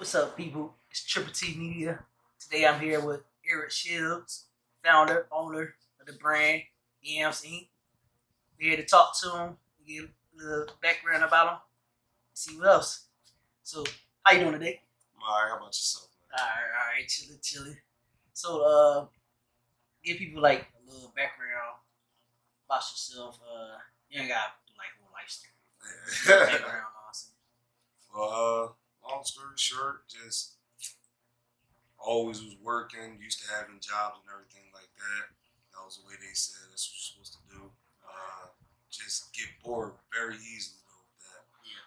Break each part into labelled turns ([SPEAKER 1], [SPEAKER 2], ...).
[SPEAKER 1] What's up, people? It's Triple T Media. Today I'm here with Eric Shields, founder, owner of the brand Yamz Inc. We're here to talk to him, get a little background about him, see what else. So, how you doing today?
[SPEAKER 2] I'm alright. How about yourself, man?
[SPEAKER 1] All right, chilling. So, give people like a little background about yourself. You ain't got like whole life story. Background, awesome.
[SPEAKER 2] Well, long story short, just always was working, used to having jobs and everything like that. That was the way they said that's what you're supposed to do. Just get bored very easily though with that.
[SPEAKER 1] Yeah.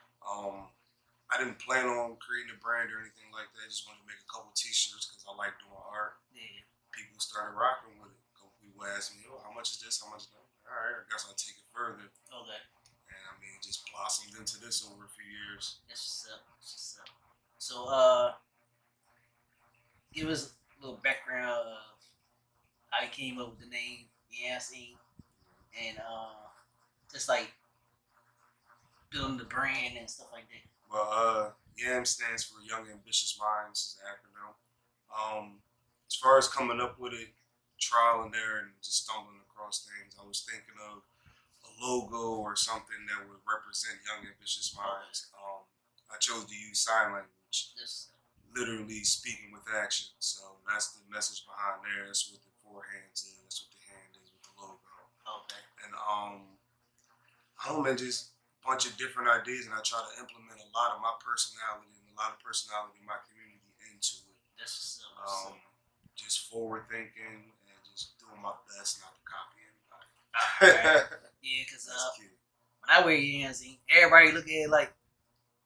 [SPEAKER 2] I didn't plan on creating a brand or anything like that. I just wanted to make a couple T-shirts because I like doing art.
[SPEAKER 1] Yeah.
[SPEAKER 2] People started rocking with it. A couple people asked me, "Oh, how much is this? How much is that?" All right, I guess I'll take it further.
[SPEAKER 1] Okay.
[SPEAKER 2] And I mean, it just blossomed into this over a few years.
[SPEAKER 1] That's what's up. So, give us a little background of how you came up with the name Yamz Inc. and just like building the brand and stuff like that.
[SPEAKER 2] Well, YAM stands for Young Ambitious Minds, is an acronym. As far as coming up with it, trial and error and just stumbling across things, I was thinking of a logo or something that would represent Young Ambitious Minds. I chose to use sign language, literally speaking with action. So that's the message behind there. That's what the four hands is. That's what the hand is with the logo.
[SPEAKER 1] Okay.
[SPEAKER 2] And just a bunch of different ideas, and I try to implement a lot of my personality and a lot of personality in my community into it.
[SPEAKER 1] That's
[SPEAKER 2] just forward thinking and just doing my best not to copy anybody.
[SPEAKER 1] Yeah, because when I wear Yamz Inc, everybody look at it like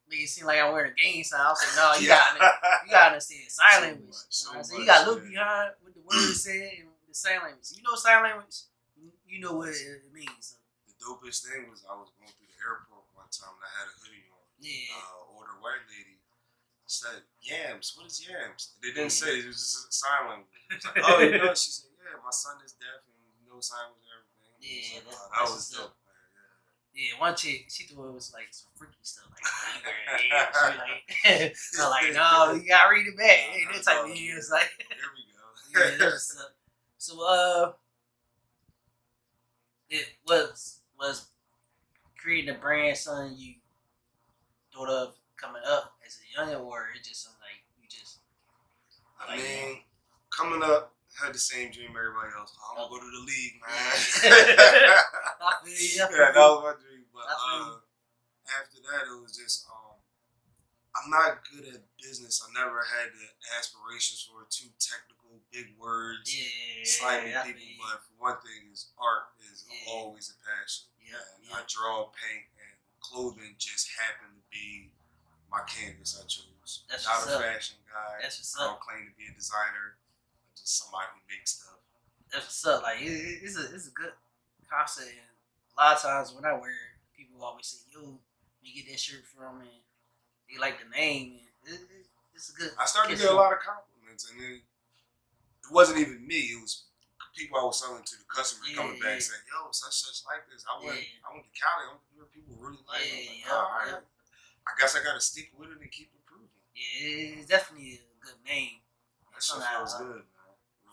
[SPEAKER 1] make it seem like I'm wearing a gang sign. I was like, no, you gotta understand sign language. So you gotta look behind what the words said and the sign language. You know sign language, you know what it means. So.
[SPEAKER 2] The dopest thing was I was going through the airport one time and I had a hoodie on.
[SPEAKER 1] Yeah.
[SPEAKER 2] Older white lady said, "Yams, what is yams?" They didn't say it, was just a sign language. Like, oh, you know? She said, "Yeah, my son is deaf and knows sign language and everything."
[SPEAKER 1] Yeah,
[SPEAKER 2] like, that was dope.
[SPEAKER 1] Yeah, one chick, she thought it was like some freaky stuff. Like, she like, no, you gotta read it back. Hey, that type of years, like.
[SPEAKER 2] There we go.
[SPEAKER 1] Yeah, that's what's up. So, it was creating a brand something you thought of coming up as a youngin', or it just something like you just.
[SPEAKER 2] I mean, coming up. Had the same dream everybody else. I'm gonna go to the league, man. Yeah, that was my dream. But after that, it was just I'm not good at business. I never had the aspirations for too technical, big words, slamming people. But for one thing, is art is always a passion. I draw, paint, and clothing just happened to be my canvas I chose.
[SPEAKER 1] That's
[SPEAKER 2] not a fashion guy.
[SPEAKER 1] That's what's
[SPEAKER 2] I don't claim to be a designer. Just somebody who makes stuff.
[SPEAKER 1] That's what's up. Like it's a good concept. And a lot of times when I wear it, people always say, "Yo, you get that shirt from?" And they like the name. And it's a good.
[SPEAKER 2] I started to get a lot of compliments, and then it wasn't even me. It was people I was selling to, the customers coming back saying, "Yo, such like this." I went to Cali. I went to where people really like it. I guess I got to stick with it and keep improving. Yeah,
[SPEAKER 1] it's definitely a good name.
[SPEAKER 2] That shit feels good.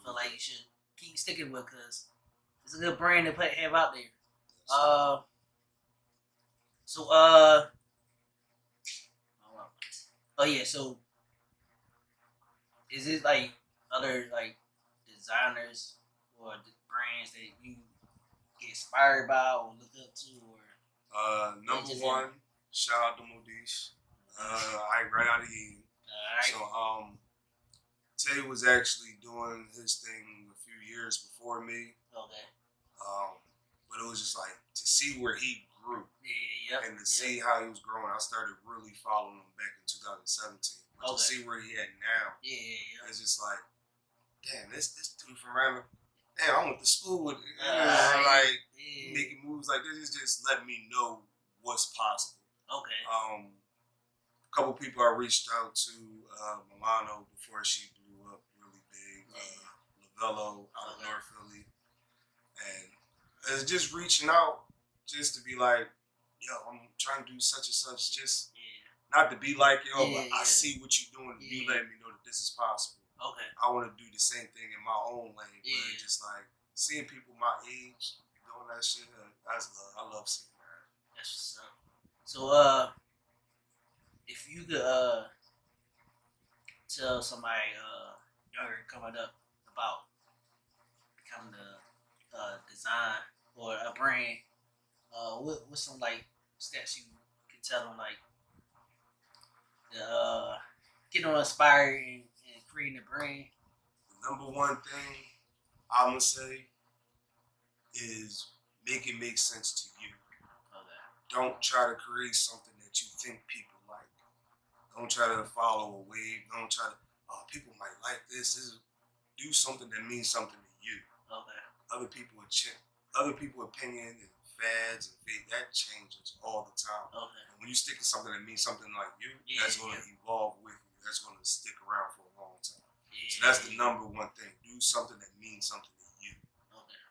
[SPEAKER 1] Feel like you should keep sticking with because it's a good brand to have out there. So is it like other like designers or brands that you get inspired by or look up to, or
[SPEAKER 2] number one, shout out to Modish. Right out of Eden. So Tay was actually doing his thing a few years before me.
[SPEAKER 1] Okay.
[SPEAKER 2] But it was just like to see where he grew. And to see how he was growing, I started really following him back in 2017. But to see where he at now, it's just like, damn, this dude from Random. Damn, I went to school with making moves like this. It's just letting me know what's possible.
[SPEAKER 1] Okay.
[SPEAKER 2] A couple people I reached out to, Milano before she blew up really big, Lavello out of North Philly, and it's just reaching out just to be like, yo, I'm trying to do such and such, just not to be like yo,
[SPEAKER 1] Yeah,
[SPEAKER 2] but I see what you're doing.
[SPEAKER 1] Yeah.
[SPEAKER 2] You letting me know that this is possible.
[SPEAKER 1] Okay.
[SPEAKER 2] I want to do the same thing in my own lane,
[SPEAKER 1] Yeah.
[SPEAKER 2] but just like seeing people my age doing that shit, that's love. I love seeing that.
[SPEAKER 1] That's what's up. So, if you could tell somebody younger coming up about becoming a design or a brand, what's some like steps you could tell them like get them inspired and creating a brand?
[SPEAKER 2] The number one thing I'm gonna say is make it make sense to you.
[SPEAKER 1] Okay.
[SPEAKER 2] Don't try to create something that you think people like. Don't try to follow a wave. Don't try to, oh, people might like this. Do something that means something to you.
[SPEAKER 1] Okay.
[SPEAKER 2] Other people opinion and fads and faith, that changes all the time.
[SPEAKER 1] Okay.
[SPEAKER 2] And when you stick to something that means something like you,
[SPEAKER 1] Yeah,
[SPEAKER 2] that's going to evolve with you. That's going to stick around for a long time.
[SPEAKER 1] Yeah,
[SPEAKER 2] So that's the number one thing. Do something that means something to you.
[SPEAKER 1] Okay.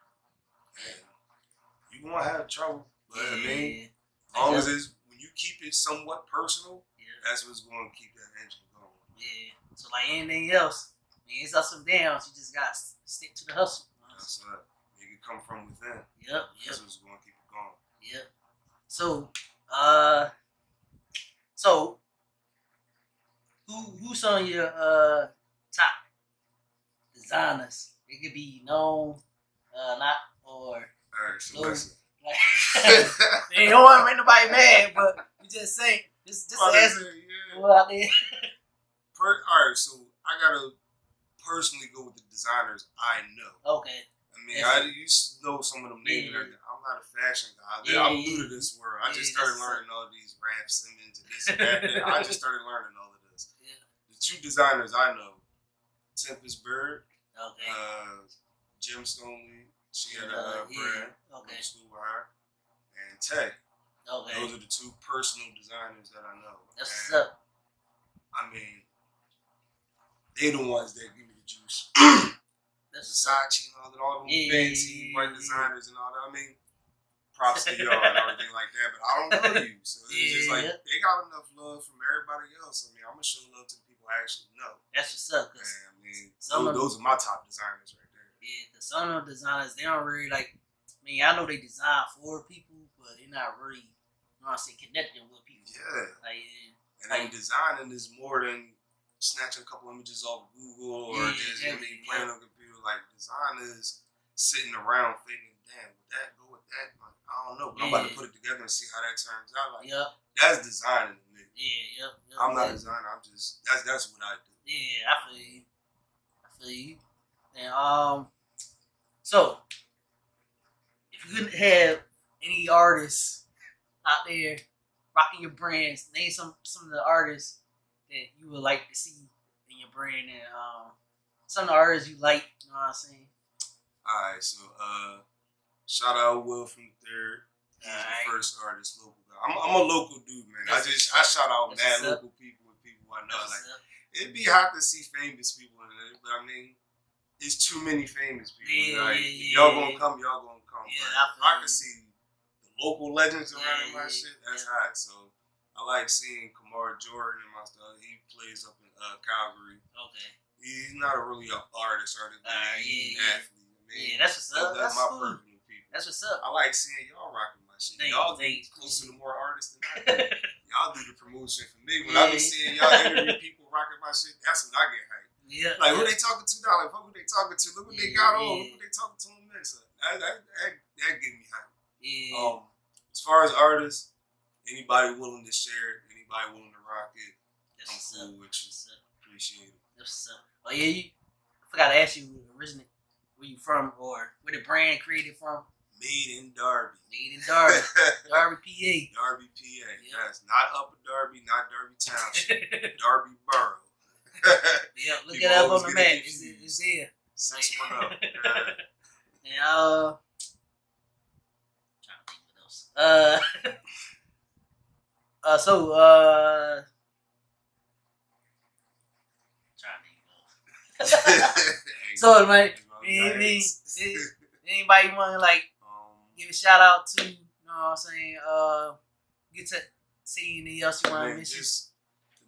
[SPEAKER 2] And you're going to have trouble. But I mean, as
[SPEAKER 1] Yeah.
[SPEAKER 2] long as it's, when you keep it somewhat personal,
[SPEAKER 1] Yeah.
[SPEAKER 2] that's what's going to keep that engine going.
[SPEAKER 1] Yeah. So like anything else, I mean, it's ups and downs. You just got to stick to the hustle.
[SPEAKER 2] That's right. Make it come from within.
[SPEAKER 1] Yep.
[SPEAKER 2] That's what's going to keep it going.
[SPEAKER 1] Yep. So who's some of your top designers? It could be known, not or
[SPEAKER 2] All right, so
[SPEAKER 1] no.
[SPEAKER 2] listen.
[SPEAKER 1] Like, you don't want to make nobody mad, but you just saying this answer out there.
[SPEAKER 2] All right, so I gotta personally go with the designers I know.
[SPEAKER 1] Okay.
[SPEAKER 2] I mean, I used to know some of them names and everything. I'm not a fashion guy. I'm new to this world. I just started learning all these Raf Simmons and this and that. I just started learning all of this.
[SPEAKER 1] Yeah.
[SPEAKER 2] The two designers I know, Tempest Bird,
[SPEAKER 1] Okay.
[SPEAKER 2] Gemstone Lee, she had a brand.
[SPEAKER 1] Okay.
[SPEAKER 2] School with her, and Tay.
[SPEAKER 1] Okay.
[SPEAKER 2] Those are the two personal designers that I know.
[SPEAKER 1] That's what's up.
[SPEAKER 2] I mean, they the ones that give me the juice.
[SPEAKER 1] That's
[SPEAKER 2] Versace and all them fancy white designers and all that. I mean, props to y'all and everything like that, but I don't know you. So it's just like, they got enough love from everybody else. I mean, I'm going to show love to the people I actually know.
[SPEAKER 1] That's what's up.
[SPEAKER 2] I mean, those are my top designers right there.
[SPEAKER 1] Yeah, because some of them designers, they don't really like, I mean, I know they design for people, but they're not really, you know what I'm saying, connecting with people.
[SPEAKER 2] Yeah.
[SPEAKER 1] And
[SPEAKER 2] then designing is more than snatching a couple images off Google or just playing on the computer. Like, design is sitting around thinking, damn, would that go with that? Like, I don't know, but I'm about to put it together and see how that turns out. Like, that's designing to me.
[SPEAKER 1] Yeah,
[SPEAKER 2] I'm not a designer. I'm just that's what I do.
[SPEAKER 1] Yeah, I feel you. And so if you could have any artists out there rocking your brands, name some of the artists that you would like to see in your brand, and some of the artists you like. You know what I'm saying?
[SPEAKER 2] All right, so shout out Will from the Third. He's the first artist, local guy. I'm a local dude, man. I shout out mad local people and people I know. Like, it'd be hot to see famous people in it, but I mean, it's too many famous people. Y'all gonna come.
[SPEAKER 1] Yeah,
[SPEAKER 2] if I can see the local legends around my shit, that's hot. So I like seeing Kamar Jordan and my stuff. He plays up in Calgary.
[SPEAKER 1] Okay.
[SPEAKER 2] He's not really an artist, but he's an athlete. Man.
[SPEAKER 1] That's what's up.
[SPEAKER 2] That's my personal people.
[SPEAKER 1] That's what's up.
[SPEAKER 2] I like seeing y'all rocking my shit. Y'all get closer to more artists than I do. Y'all do the promotion for me. When I be seeing y'all interview people rocking my shit, that's when I get hyped.
[SPEAKER 1] Yeah.
[SPEAKER 2] Like, who they talking to now? Like, fuck who they talking to? Look what they got on. Look what they talking to them in. So that get me hyped.
[SPEAKER 1] Yeah.
[SPEAKER 2] As far as artists, anybody willing to share it, anybody willing to rock it, I'm cool with you. Appreciate it.
[SPEAKER 1] That's what's up. Oh yeah, I forgot to ask you originally where you from or where the brand created from.
[SPEAKER 2] Made in Darby.
[SPEAKER 1] Darby, PA.
[SPEAKER 2] Darby, PA. Yes, not Upper Darby, not Darby Township. Darby Borough.
[SPEAKER 1] Look it up on the map. It's there.
[SPEAKER 2] 610.
[SPEAKER 1] And trying to think what else. So, man, anybody want to like give a shout out to? You know what I'm saying? Get to see anything else you want to mention?
[SPEAKER 2] Just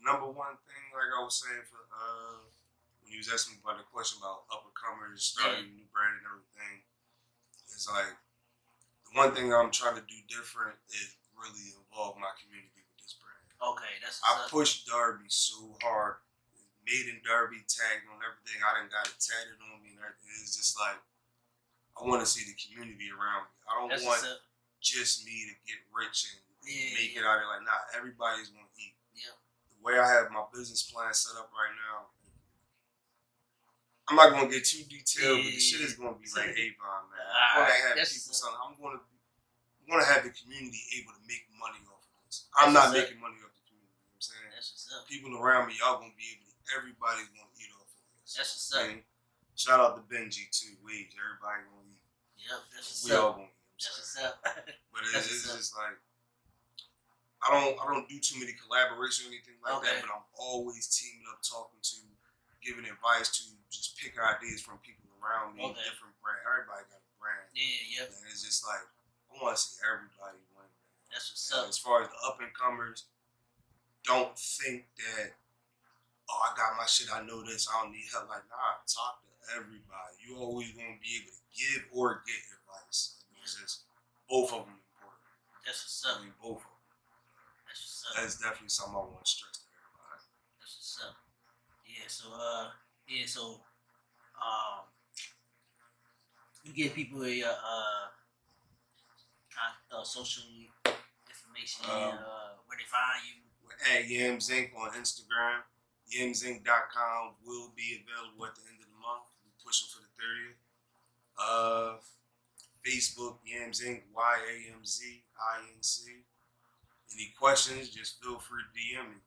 [SPEAKER 2] number one thing, like I was saying, for when you was asking me about the question about up and comers starting a new brand and everything, it's like the one thing I'm trying to do different is really involve my community with this brand.
[SPEAKER 1] Okay, that's
[SPEAKER 2] I pushed Derby so hard. Made in Derby, tagged on everything. I done got it tatted on me and everything. It's just like, I want to see the community around me. I don't want just me to get rich and make it out there. Like, nah, everybody's going to eat.
[SPEAKER 1] Yeah.
[SPEAKER 2] The way I have my business plan set up right now, I'm not going to get too detailed, but the shit is going to be like Avon, man. I'm going to have people something. I'm going to have the community able to make money off of this. I'm not making money off the community. You know what I'm saying?
[SPEAKER 1] That's what's up.
[SPEAKER 2] People around me, y'all going to be able to, everybody's going to eat off of this.
[SPEAKER 1] That's what's up.
[SPEAKER 2] And shout out to Benji, too. Waves. Everybody going to eat.
[SPEAKER 1] Yep, that's what's
[SPEAKER 2] we
[SPEAKER 1] up.
[SPEAKER 2] all going to eat.
[SPEAKER 1] That's what's up.
[SPEAKER 2] But it's just like, I don't do too many collaborations or anything like that, but I'm always teaming up, talking to, giving advice to, just picking ideas from people around me, different brand. Everybody got a brand.
[SPEAKER 1] Yeah, yep.
[SPEAKER 2] And it's just like, I want to see everybody win, man.
[SPEAKER 1] That's what's up.
[SPEAKER 2] As far as the up-and-comers, don't think that, oh, I got my shit, I know this, I don't need help. Like, nah, talk to everybody. You always going to be able to give or get advice. It's just, both of them important.
[SPEAKER 1] That's what's up.
[SPEAKER 2] I mean, both of them.
[SPEAKER 1] That's what's up.
[SPEAKER 2] That's definitely something I want to stress to everybody.
[SPEAKER 1] That's what's up. You give people your social information, where they find you.
[SPEAKER 2] We're at Yamz Inc on Instagram. YamzInc.com will be available at the end of the month. We're pushing for the 30th. Facebook, Yamz Inc, YamzInc. Any questions, just feel free to DM me.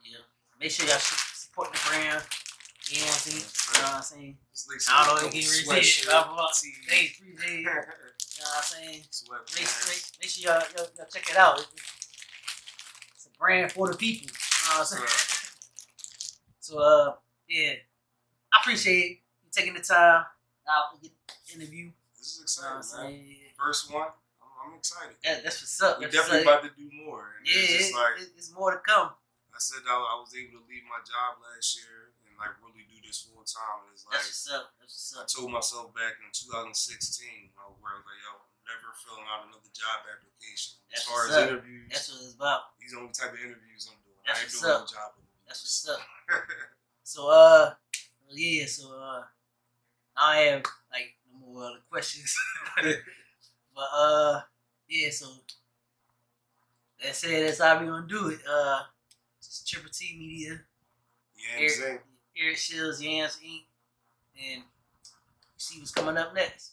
[SPEAKER 1] Yeah. Make sure y'all support the brand. Yamz Inc. You know what I'm saying?
[SPEAKER 2] I
[SPEAKER 1] don't know if you can read it. 3 days. You know what I'm saying? Make sure y'all check it out. It's a brand for the people. You know what I'm saying? So, I appreciate you taking the time out to get the interview.
[SPEAKER 2] This is exciting, man. First one, I'm excited.
[SPEAKER 1] Yeah, that's what's up.
[SPEAKER 2] We're definitely about to do more. And it's just like,
[SPEAKER 1] it's more to come.
[SPEAKER 2] I said I was able to leave my job last year and like really do this full time. And it's like,
[SPEAKER 1] that's what's up. That's what's up.
[SPEAKER 2] I told myself back in 2016, where I was like, yo, I'm never filling out another job application. As far as interviews,
[SPEAKER 1] that's what it's about.
[SPEAKER 2] These are the only type of interviews I'm doing.
[SPEAKER 1] That's
[SPEAKER 2] I ain't doing no job interviews.
[SPEAKER 1] That's what's up. So, I have like no more other questions. But so that's it. That's how we gonna do it. Just Triple T Media,
[SPEAKER 2] Yamz Inc.
[SPEAKER 1] Eric Shields, Yamz Inc. And you see what's coming up next.